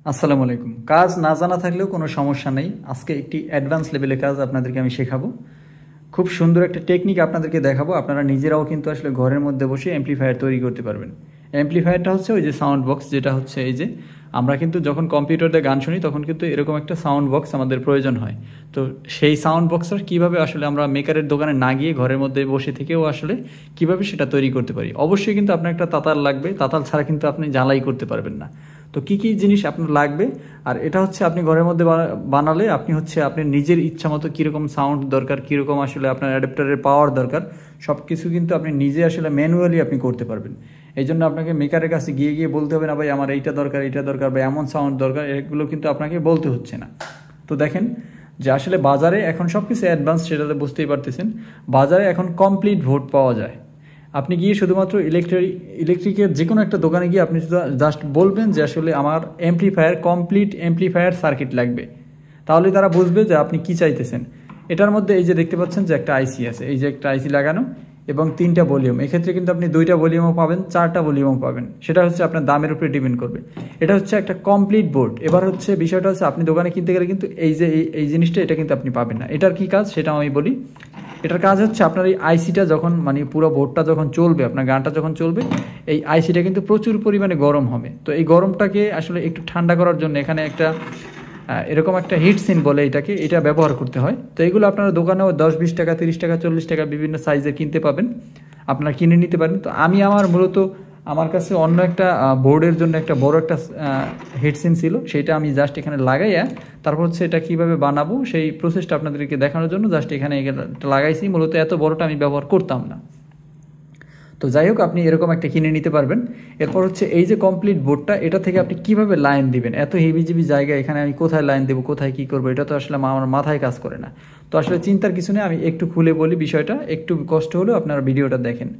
আসসালামু আলাইকুম। কাজ না জানা থাকলেও কোনো সমস্যা নেই। আজকে একটি অ্যাডভান্স লেভেলের কাজ আপনাদেরকে আমি শেখাবো। খুব সুন্দর একটা টেকনিক আপনাদেরকে দেখাবো। আপনারা নিজেরাও কিন্তু আসলে ঘরের মধ্যে বসে অ্যামপ্লিফায়ার তৈরি করতে পারবেন। অ্যামপ্লিফায়ারটা হচ্ছে ওই যে সাউন্ড বক্স, যেটা হচ্ছে এই যে আমরা কিন্তু যখন কম্পিউটার দিয়ে গান শুনি তখন কিন্তু এরকম একটা সাউন্ড বক্স আমাদের প্রয়োজন হয়। তো সেই সাউন্ড বক্সটা কীভাবে আসলে আমরা মেকারের দোকানে না গিয়ে ঘরের মধ্যে বসে থেকেও আসলে কীভাবে সেটা তৈরি করতে পারি। অবশ্যই কিন্তু আপনার একটা তাতাল লাগবে, তাতাল ছাড়া কিন্তু আপনি জ্বালাই করতে পারবেন না। তো কী কী জিনিস আপনার লাগবে, আর এটা হচ্ছে আপনি ঘরের মধ্যে বানালে আপনি হচ্ছে আপনি নিজের ইচ্ছা মতো কীরকম সাউন্ড দরকার, কীরকম আসলে আপনার অ্যাডাপ্টারের পাওয়ার দরকার, সব কিছু কিন্তু আপনি নিজে আসলে ম্যানুয়ালি আপনি করতে পারবেন। এই জন্য আপনাকে মেকারের কাছে গিয়ে গিয়ে বলতে হবে না ভাই আমার এইটা দরকার বা এমন সাউন্ড দরকার, এগুলো কিন্তু আপনাকে বলতে হচ্ছে না। তো দেখেন যে আসলে বাজারে এখন সব কিছু অ্যাডভান্স, সেটাতে বুঝতেই পারতেছেন। বাজারে এখন কমপ্লিট ভোট পাওয়া যায়। আপনি গিয়ে শুধুমাত্র ইলেকট্রিকের যে কোনো একটা দোকানে গিয়ে আপনি জাস্ট বলবেন যে আসলে আমার কমপ্লিট অ্যামপ্লিফায়ার সার্কিট লাগবে, তাহলে তারা বুঝবে যে আপনি কি চাইতেছেন। এটার মধ্যে এই যে দেখতে পাচ্ছেন যে একটা আইসি আছে, এই যে একটা আইসি লাগানো এবং 3টা ভলিউম। এক্ষেত্রে কিন্তু আপনি 2টা ভলিউমও পাবেন, 4টা ভলিউমও পাবেন, সেটা হচ্ছে আপনার দামের উপরে ডিপেন্ড করবে। এটা হচ্ছে একটা কমপ্লিট বোর্ড। এবার হচ্ছে বিষয়টা হচ্ছে আপনি দোকানে কিনতে গেলে কিন্তু এই যে এই জিনিসটা এটা কিন্তু আপনি পাবেন না। এটার কি কাজ সেটাও আমি বলি। এটার কাজ হচ্ছে আপনার এই আইসিটা যখন মানে পুরো বোর্ডটা যখন চলবে, আপনার গানটা যখন চলবে, এই আইসিটা কিন্তু প্রচুর পরিমাণে গরম হবে। তো এই গরমটাকে আসলে একটু ঠান্ডা করার জন্য এখানে একটা এরকম একটা হিট সিন বলে এটা ব্যবহার করতে হয়। তো এগুলো আপনারা দোকানেও 10-20 টাকা, 30 টাকা, 40 টাকা বিভিন্ন সাইজের কিনতে পাবেন, আপনারা কিনে নিতে পারেন। তো আমি আমার কাছে অন্য একটা বোর্ডের জন্য একটা বড় একটা হেডসিন ছিল, সেটা আমি জাস্ট এখানে লাগাইয়া তারপর হচ্ছে এটা কীভাবে বানাবো সেই প্রসেসটা আপনাদেরকে দেখানোর জন্য জাস্ট এখানে লাগাইছি। মূলত এত বড়টা আমি ব্যবহার করতাম না। তো যাই হোক, আপনি এরকম একটা কিনে নিতে পারবেন। এরপর হচ্ছে এই যে কমপ্লিট বোর্ডটা, এটা থেকে আপনি কিভাবে লাইন দিবেন, এত হেভিজিবি জায়গা এখানে আমি কোথায় লাইন দেবো, কোথায় কী করবো, এটা তো আসলে আমার মাথায় কাজ করে না। তো আসলে চিন্তার কিছু নেই, আমি একটু খুলে বলি বিষয়টা, একটু কষ্ট হলেও আপনারা ভিডিওটা দেখেন।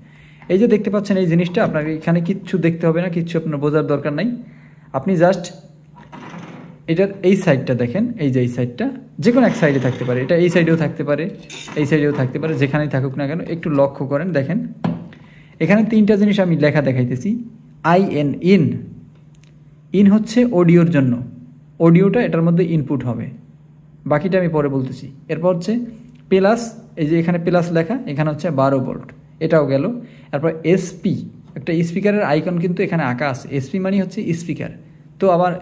এই যে দেখতে পাচ্ছেন এই জিনিসটা, আপনাকে এখানে কিচ্ছু দেখতে হবে না, কিচ্ছু আপনার বোঝার দরকার নাই। আপনি জাস্ট এটার এই সাইডটা দেখেন, এই যে এই সাইডটা যে কোনো এক সাইডে থাকতে পারে, এটা এই সাইডেও থাকতে পারে, এই সাইডেও থাকতে পারে, যেখানেই থাকুক না কেন একটু লক্ষ্য করেন। দেখেন এখানে 3টা জিনিস আমি লেখা দেখাইতেছি। ইন হচ্ছে অডিওর জন্য, অডিওটা এটার মধ্যে ইনপুট হবে, বাকিটা আমি পরে বলতেছি। এরপর হচ্ছে প্লাস, এই যে এখানে প্লাস লেখা, এখানে হচ্ছে 12 ভোল্ট, এটাও গেল। এরপর এসপি, একটা স্পিকারের আইকন কিন্তু এখানে আঁকা আছে, এসপি মানে হচ্ছে স্পিকার। তো আবার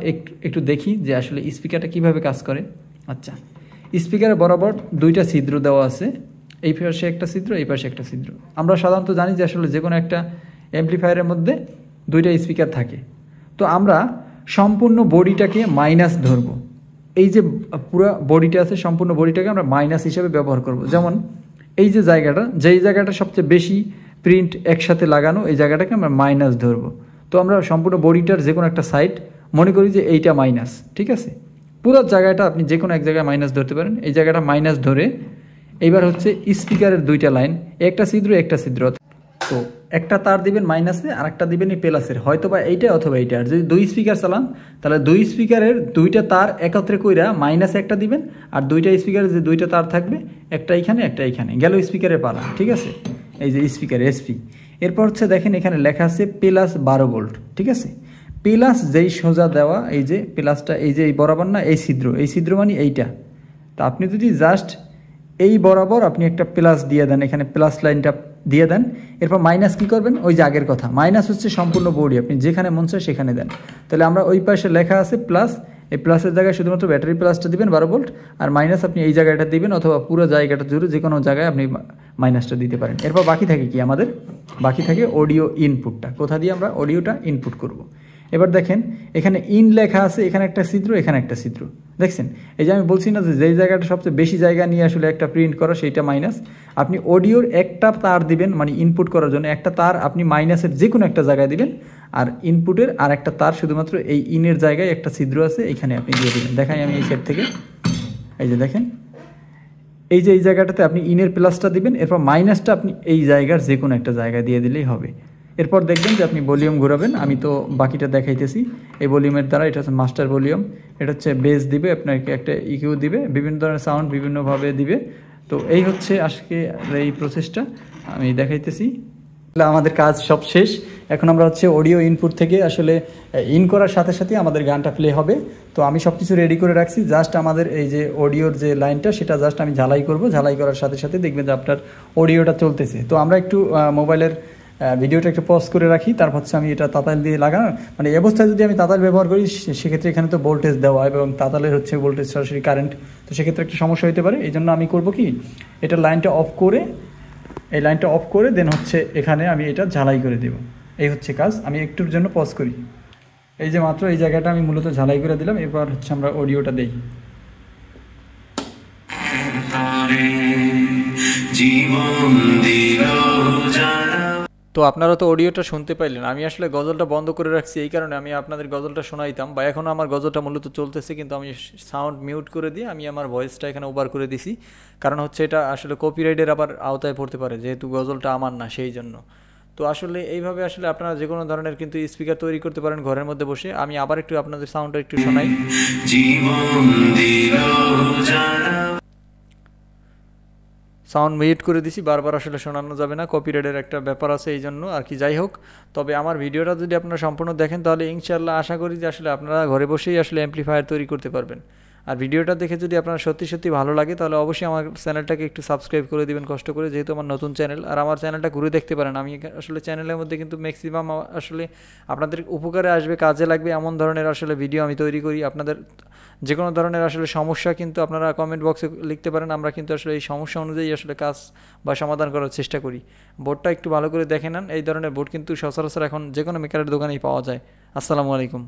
একটু দেখি যে আসলে স্পিকারটা কিভাবে কাজ করে। আচ্ছা, স্পিকারের বরাবর 2টা ছিদ্র দেওয়া আছে, এই পাশে একটা ছিদ্র, এই পাশে একটা ছিদ্র। আমরা সাধারণত জানি যে আসলে যে কোনো একটা অ্যামপ্লিফায়ারের মধ্যে 2টা স্পিকার থাকে। তো আমরা সম্পূর্ণ বডিটাকে মাইনাস ধরব, এই যে পুরো বডিটা আছে সম্পূর্ণ বডিটাকে আমরা মাইনাস হিসেবে ব্যবহার করব। যেমন এই যে যেই জায়গাটা সবচেয়ে বেশি প্রিন্ট একসাথে লাগানো, এই জায়গাটাকে আমরা মাইনাস ধরব। তো আমরা সম্পূর্ণ বডিটার যে কোনো একটা সাইড মনে করি যে এইটা মাইনাস, ঠিক আছে। পুরো জায়গাটা আপনি যে কোনো এক জায়গায় মাইনাস ধরতে পারেন। এই জায়গাটা মাইনাস ধরে এইবার হচ্ছে স্পিকারের 2টা লাইন, একটা ছিদ্র একটা ছিদ্র। তো একটা তার দিবেন মাইনাসে আর একটা দিবেন এই প্লাসের, হয়তো বা এইটা অথবা এইটা। আর যদি 2 স্পিকার চালান তাহলে 2 স্পিকারের 2টা তার একত্রে কইরা মাইনাসে একটা দিবেন, আর 2টা স্পিকারের যে 2টা তার থাকবে, একটা এইখানে একটা এইখানে, গেল স্পিকারের পালা, ঠিক আছে। এই যে স্পিকার এসপি। এরপর হচ্ছে দেখেন এখানে লেখা আছে প্লাস 12 ভোল্ট, ঠিক আছে। প্লাস যেই সোজা দেওয়া, এই যে প্লাসটা এই যে এই বরাবর না, এই ছিদ্র মানে এইটা। তা আপনি যদি জাস্ট এই বরাবর আপনি একটা প্লাস দিয়ে দেন, এখানে প্লাস লাইনটা দিয়ে দেন। এরপর মাইনাস কি করবেন, ওই যে আগের কথা, মাইনাস হচ্ছে সম্পূর্ণ বডি, আপনি যেখানে মন চায় সেখানে দেন। তাহলে আমরা ওই পাশে লেখা আছে প্লাস, এই প্লাসের জায়গায় শুধুমাত্র ব্যাটারি প্লাসটা দিবেন 12 ভোল্ট, আর মাইনাস আপনি এই জায়গাটা দিবেন, অথবা পুরো জায়গাটা জুড়ে যে কোনো জায়গায় আপনি মাইনাসটা দিতে পারেন। এরপর বাকি থাকে কি, আমাদের বাকি থাকে অডিও ইনপুটটা, কোথা দিয়ে আমরা অডিওটা ইনপুট করব। এবার দেখেন এখানে ইন লেখা আছে, এখানে একটা ছিদ্র, এখানে একটা ছিদ্র, দেখছেন। এই যে আমি বলছি না যে যেই জায়গাটা সবচেয়ে বেশি জায়গা নিয়ে আসলে একটা প্রিন্ট করা, সেইটা মাইনাস। আপনি অডিওর একটা তার দিবেন, মানে ইনপুট করার জন্য একটা তার আপনি মাইনাসের যে কোনো একটা জায়গায় দিবেন, আর ইনপুটের আর একটা তার শুধুমাত্র এই ইনের জায়গায় একটা ছিদ্র আছে, এখানে আপনি দিয়ে দিবেন। দেখাই আমি এই সাইড থেকে, এই যে দেখেন এই যে এই জায়গাটাতে আপনি ইনের প্লাসটা দিবেন, এরপর মাইনাসটা আপনি এই জায়গার যে কোনো একটা জায়গায় দিয়ে দিলেই হবে। এরপর দেখবেন যে আপনি ভলিউম ঘোরাবেন, আমি তো বাকিটা দেখাইতেছি। এই ভলিউমের দ্বারা, এটা হচ্ছে মাস্টার ভলিউম, এটা হচ্ছে বেস দিবে, আপনাকে একটা ইকিউ দিবে, বিভিন্ন ধরনের সাউন্ড বিভিন্নভাবে দিবে। তো এই হচ্ছে আজকে এই প্রসেসটা আমি দেখাইতেছি। আমাদের কাজ সব শেষ। এখন আমরা হচ্ছে অডিও ইনপুট থেকে আসলে ইন করার সাথে সাথে আমাদের গানটা প্লে হবে। তো আমি সব কিছু রেডি করে রাখছি, জাস্ট আমাদের এই যে অডিওর যে লাইনটা সেটা জাস্ট আমি ঝালাই করব। ঝালাই করার সাথে সাথে দেখবেন যে আপনার অডিওটা চলতেছে। তো আমরা একটু মোবাইলের ভিডিওটা একটু পজ করে রাখি, তারপর হচ্ছে আমি এটা তাতাল দিয়ে লাগানো, মানে এই অবস্থায় যদি আমি তাতাল ব্যবহার করি সেক্ষেত্রে এখানে তো ভোল্টেজ দেওয়া এবং তাতালের হচ্ছে ভোল্টেজ সরাসরি কারেন্ট, তো সেক্ষেত্রে একটা সমস্যা হতে পারে। এই জন্য আমি করব কি, এটা লাইনটা অফ করে, এই লাইনটা অফ করে দেন হচ্ছে এখানে আমি এটা ঝালাই করে দেব। এই হচ্ছে কাজ। আমি একটুর জন্য পজ করি। এই যে মাত্র এই জায়গাটা আমি মূলত ঝালাই করে দিলাম। এরপর হচ্ছে আমরা অডিওটা দেই। তো আপনারা তো অডিওটা শুনতে পাইলেন। আমি আসলে গজলটা বন্ধ করে রাখছি এই কারণে, আমি আপনাদের গজলটা শোনাইতাম, বা এখনও আমার গজলটা মূলত চলতেছে, কিন্তু আমি সাউন্ড মিউট করে দিয়ে আমি আমার ভয়েসটা এখানে ওভার করে দিছি। কারণ হচ্ছে এটা আসলে কপিরাইটের আবার আওতায় পড়তে পারে, যেহেতু গজলটা আমার না, সেই জন্য। তো আসলে এইভাবে আসলে আপনারা যে কোনো ধরনের কিন্তু স্পিকার তৈরি করতে পারেন ঘরের মধ্যে বসে। আমি আবার একটু আপনাদের সাউন্ডটা একটু শোনাই। সাউন্ড মিউট করে দিছি, বারবার আসলে শোনানো যাবে না, কপিরাইটের একটা ব্যাপার আছে, এই জন্য আর কি। যাই হোক, তবে আমার ভিডিওটা যদি আপনারা সম্পূর্ণ দেখেন তাহলে ইনশাআল্লাহ আশা করি যে আসলে আপনারা ঘরে বসেই আসলে অ্যাম্প্লিফায়ার তৈরি করতে পারবেন। আর ভিডিওটা দেখে যদি আপনার সত্যি সত্যি ভালো লাগে তাহলে অবশ্যই আমার চ্যানেলটাকে একটু সাবস্ক্রাইব করে দিবেন কষ্ট করে, যেহেতু আমার নতুন চ্যানেল। আর আমার চ্যানেলটা ঘুরে দেখতে পারেন। আমি আসলে চ্যানেলের মধ্যে কিন্তু ম্যাক্সিমাম আসলে আপনাদের উপকারে আসবে, কাজে লাগবে এমন ধরনের আসলে ভিডিও আমি তৈরি করি। আপনাদের যে কোনো ধরনের আসলে সমস্যা কিন্তু আপনারা কমেন্ট বক্সে লিখতে পারেন। আমরা কিন্তু আসলে এই সমস্যা অনুযায়ী আসলে কাজ বা সমাধান করার চেষ্টা করি। বোর্ডটা একটু ভালো করে দেখে নেন। এই ধরনের বোর্ড কিন্তু সচরাচর এখন যে কোনো মেকারের দোকানেই পাওয়া যায়। আসসালামু আলাইকুম।